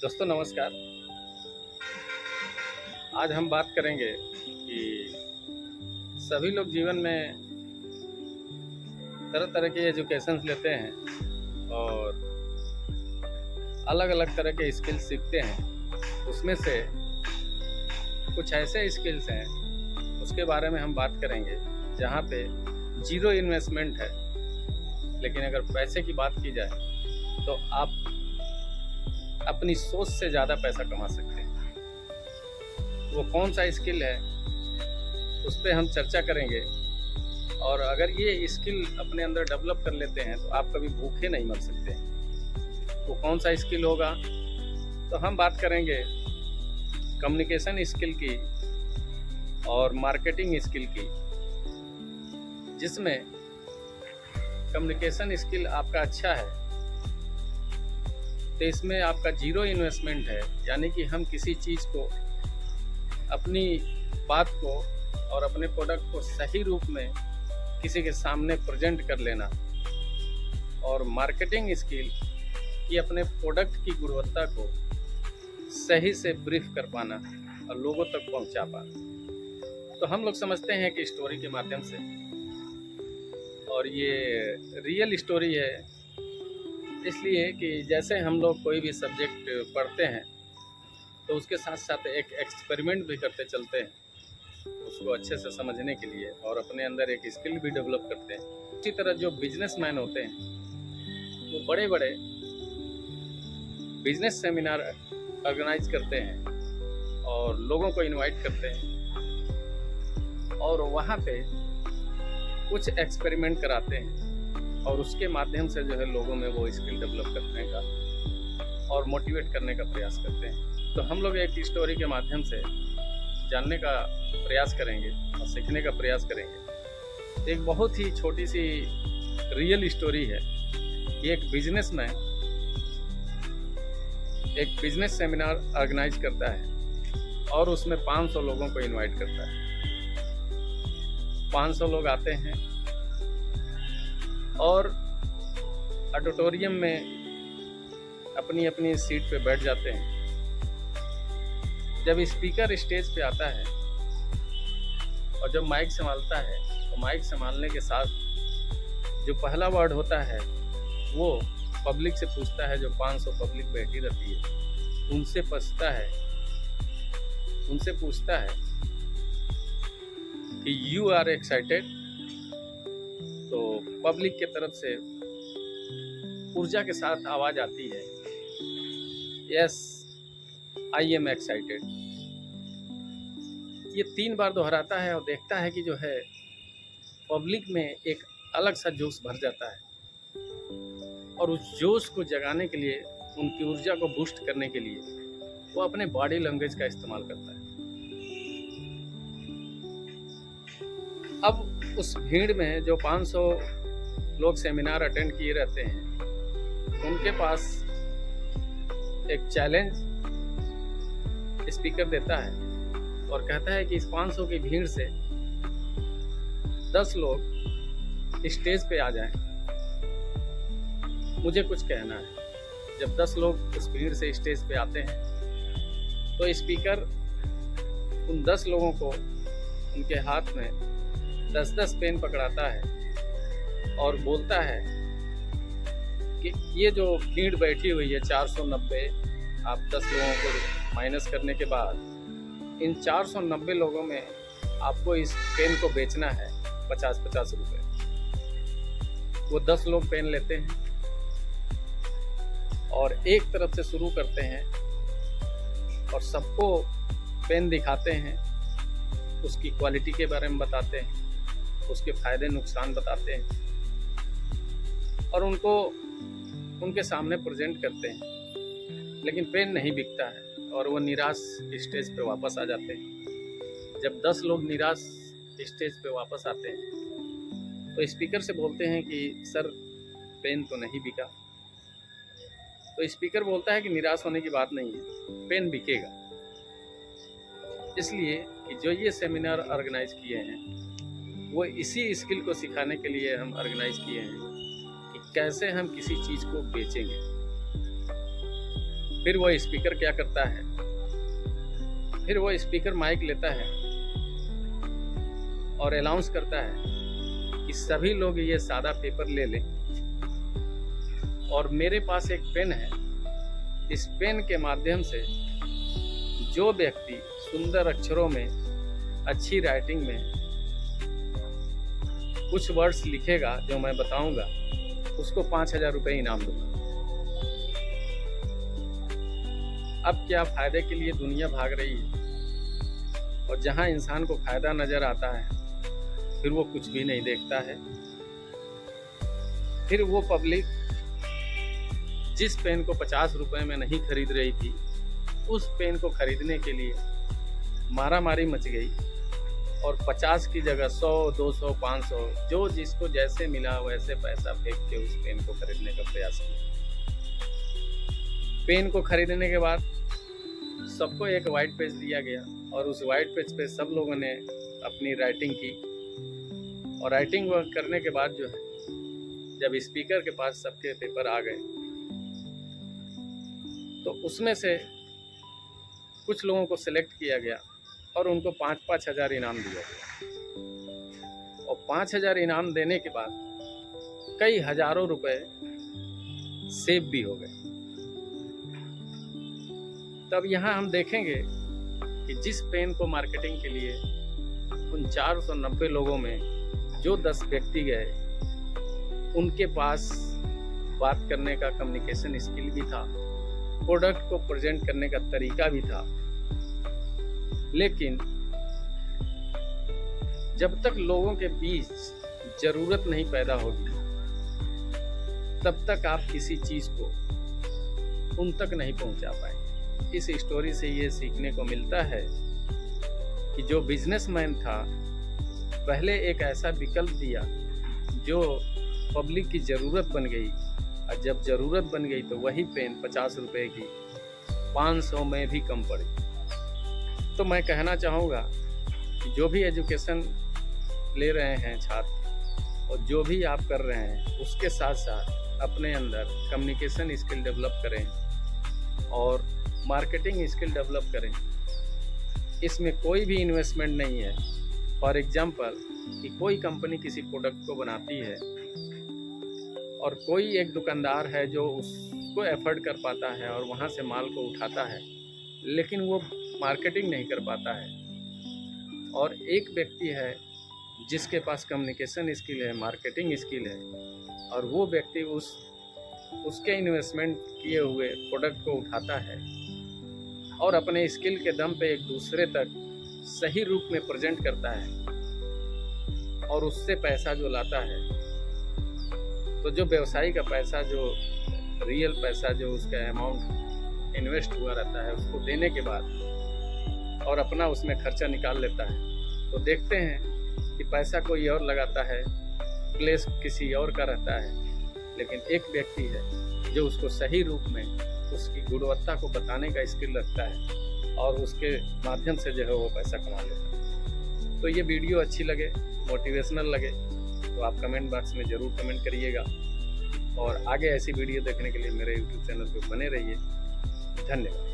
दोस्तों नमस्कार। आज हम बात करेंगे कि सभी लोग जीवन में तरह तरह के एजुकेशंस लेते हैं और अलग अलग तरह के स्किल्स सीखते हैं। उसमें से कुछ ऐसे स्किल्स हैं उसके बारे में हम बात करेंगे जहाँ पे जीरो इन्वेस्टमेंट है, लेकिन अगर पैसे की बात की जाए तो आप अपनी सोच से ज़्यादा पैसा कमा सकते हैं। वो कौन सा स्किल है उस पर हम चर्चा करेंगे, और अगर ये स्किल अपने अंदर डेवलप कर लेते हैं तो आप कभी भूखे नहीं मर सकते। वो कौन सा स्किल होगा? तो हम बात करेंगे कम्युनिकेशन स्किल की और मार्केटिंग स्किल की, जिसमें कम्युनिकेशन स्किल आपका अच्छा है तो इसमें आपका जीरो इन्वेस्टमेंट है, यानी कि हम किसी चीज़ को, अपनी बात को और अपने प्रोडक्ट को सही रूप में किसी के सामने प्रेजेंट कर लेना। और मार्केटिंग स्किल कि अपने प्रोडक्ट की गुणवत्ता को सही से ब्रीफ कर पाना और लोगों तक पहुंचा पाना। तो हम लोग समझते हैं कि स्टोरी के माध्यम से, और ये रियल स्टोरी है इसलिए कि जैसे हम लोग कोई भी सब्जेक्ट पढ़ते हैं तो उसके साथ साथ एक एक्सपेरिमेंट भी करते चलते हैं उसको अच्छे से समझने के लिए, और अपने अंदर एक स्किल भी डेवलप करते हैं। इसी तरह जो बिजनेसमैन होते हैं वो बड़े बड़े बिजनेस सेमिनार ऑर्गेनाइज करते हैं और लोगों को इनवाइट करते हैं और वहाँ पे कुछ एक्सपेरिमेंट कराते हैं और उसके माध्यम से जो है लोगों में वो स्किल डेवलप करने का और मोटिवेट करने का प्रयास करते हैं। तो हम लोग एक स्टोरी के माध्यम से जानने का प्रयास करेंगे और सीखने का प्रयास करेंगे। एक बहुत ही छोटी सी रियल स्टोरी है कि एक बिजनेसमैन एक बिजनेस सेमिनार ऑर्गेनाइज करता है और उसमें 500 लोगों को इनवाइट करता है। 500 लोग आते हैं और ऑडिटोरियम में अपनी अपनी सीट पे बैठ जाते हैं। जब स्पीकर स्टेज पे आता है और जब माइक संभालता है तो माइक संभालने के साथ जो पहला वर्ड होता है वो पब्लिक से पूछता है, जो 500 पब्लिक बैठी रहती है उनसे पूछता है कि यू आर एक्साइटेड। तो पब्लिक के तरफ से ऊर्जा के साथ आवाज आती है, यस आई एम एक्साइटेड। ये 3 बार दोहराता है और देखता है कि जो है पब्लिक में एक अलग सा जोश भर जाता है, और उस जोश को जगाने के लिए, उनकी ऊर्जा को बूस्ट करने के लिए वो अपने बॉडी लैंग्वेज का इस्तेमाल करता है। अब उस भीड़ में जो 500 लोग सेमिनार अटेंड किए रहते हैं उनके पास एक चैलेंज स्पीकर देता है और कहता है कि इस 500 की भीड़ से 10 लोग स्टेज पे आ जाएं, मुझे कुछ कहना है। जब 10 लोग उस भीड़ से स्टेज पे आते हैं तो स्पीकर उन 10 लोगों को उनके हाथ में 10-10 पेन पकड़ाता है और बोलता है कि ये जो भीड़ बैठी हुई है 490, आप 10 लोगों को माइनस करने के बाद इन 490 लोगों में आपको इस पेन को बेचना है 50-50 रुपये। वो 10 लोग पेन लेते हैं और एक तरफ से शुरू करते हैं और सबको पेन दिखाते हैं, उसकी क्वालिटी के बारे में बताते हैं, उसके फायदे नुकसान बताते हैं और उनको उनके सामने प्रेजेंट करते हैं। लेकिन पेन नहीं बिकता है और वो निराश स्टेज पे वापस आ जाते हैं। जब 10 लोग निराश स्टेज पे वापस आते हैं तो स्पीकर से बोलते हैं कि सर पेन तो नहीं बिका। तो स्पीकर बोलता है कि निराश होने की बात नहीं है, पेन बिकेगा। इसलिए कि जो ये सेमिनार ऑर्गेनाइज किए हैं वो इसी स्किल को सिखाने के लिए हम ऑर्गेनाइज किए हैं कि कैसे हम किसी चीज़ को बेचेंगे। फिर वो स्पीकर क्या करता है, फिर वो स्पीकर माइक लेता है और अनाउंस करता है कि सभी लोग ये सादा पेपर ले लें, और मेरे पास एक पेन है, इस पेन के माध्यम से जो व्यक्ति सुंदर अक्षरों में, अच्छी राइटिंग में कुछ वर्ड्स लिखेगा जो मैं बताऊंगा, उसको 5,000 रुपये इनाम दूंगा। अब क्या फायदे के लिए दुनिया भाग रही है, और जहां इंसान को फायदा नजर आता है फिर वो कुछ भी नहीं देखता है। फिर वो पब्लिक जिस पेन को 50 रुपए में नहीं खरीद रही थी, उस पेन को खरीदने के लिए मारामारी मच गई, और 50 की जगह 100, 200, 500 जो जिसको जैसे मिला वैसे पैसा फेंक के उस पेन को खरीदने का प्रयास किया। पेन को खरीदने के बाद सबको एक वाइट पेज दिया गया, और उस वाइट पेज पे सब लोगों ने अपनी राइटिंग की, और राइटिंग वर्क करने के बाद जो है, जब स्पीकर के पास सबके पेपर आ गए तो उसमें से कुछ लोगों को सिलेक्ट किया गया और उनको 5-5 हज़ार इनाम दिया गया। और 5,000 इनाम देने के बाद कई हजारों रुपए सेव भी हो गए। तब यहाँ हम देखेंगे कि जिस पेन को मार्केटिंग के लिए उन 490 लोगों में जो 10 व्यक्ति गए, उनके पास बात करने का कम्युनिकेशन स्किल भी था, प्रोडक्ट को प्रेजेंट करने का तरीका भी था, लेकिन जब तक लोगों के बीच जरूरत नहीं पैदा होगी तब तक आप किसी चीज को उन तक नहीं पहुंचा पाएंगे। इस स्टोरी से ये सीखने को मिलता है कि जो बिजनेसमैन था पहले एक ऐसा विकल्प दिया जो पब्लिक की ज़रूरत बन गई, और जब ज़रूरत बन गई तो वही पेन 50 रुपए की 500 में भी कम पड़ी। तो मैं कहना चाहूँगा कि जो भी एजुकेशन ले रहे हैं छात्र, और जो भी आप कर रहे हैं, उसके साथ साथ अपने अंदर कम्युनिकेशन स्किल डेवलप करें और मार्केटिंग स्किल डेवलप करें। इसमें कोई भी इन्वेस्टमेंट नहीं है। फॉर एग्जांपल कि कोई कंपनी किसी प्रोडक्ट को बनाती है और कोई एक दुकानदार है जो उसको एफर्ड कर पाता है और वहाँ से माल को उठाता है, लेकिन वो मार्केटिंग नहीं कर पाता है। और एक व्यक्ति है जिसके पास कम्युनिकेशन स्किल है, मार्केटिंग स्किल है, और वो व्यक्ति उसके इन्वेस्टमेंट किए हुए प्रोडक्ट को उठाता है और अपने स्किल के दम पे एक दूसरे तक सही रूप में प्रेजेंट करता है और उससे पैसा जो लाता है। तो जो व्यवसायी का पैसा, जो रियल पैसा, जो उसका अमाउंट इन्वेस्ट हुआ रहता है, उसको देने के बाद और अपना उसमें खर्चा निकाल लेता है, तो देखते हैं कि पैसा कोई और लगाता है, प्लेस किसी और का रहता है, लेकिन एक व्यक्ति है जो उसको सही रूप में उसकी गुणवत्ता को बताने का स्किल रखता है और उसके माध्यम से जो है वो पैसा कमा लेता है। तो ये वीडियो अच्छी लगे, मोटिवेशनल लगे तो आप कमेंट बॉक्स में ज़रूर कमेंट करिएगा, और आगे ऐसी वीडियो देखने के लिए मेरे YouTube चैनल पर बने रहिए। धन्यवाद।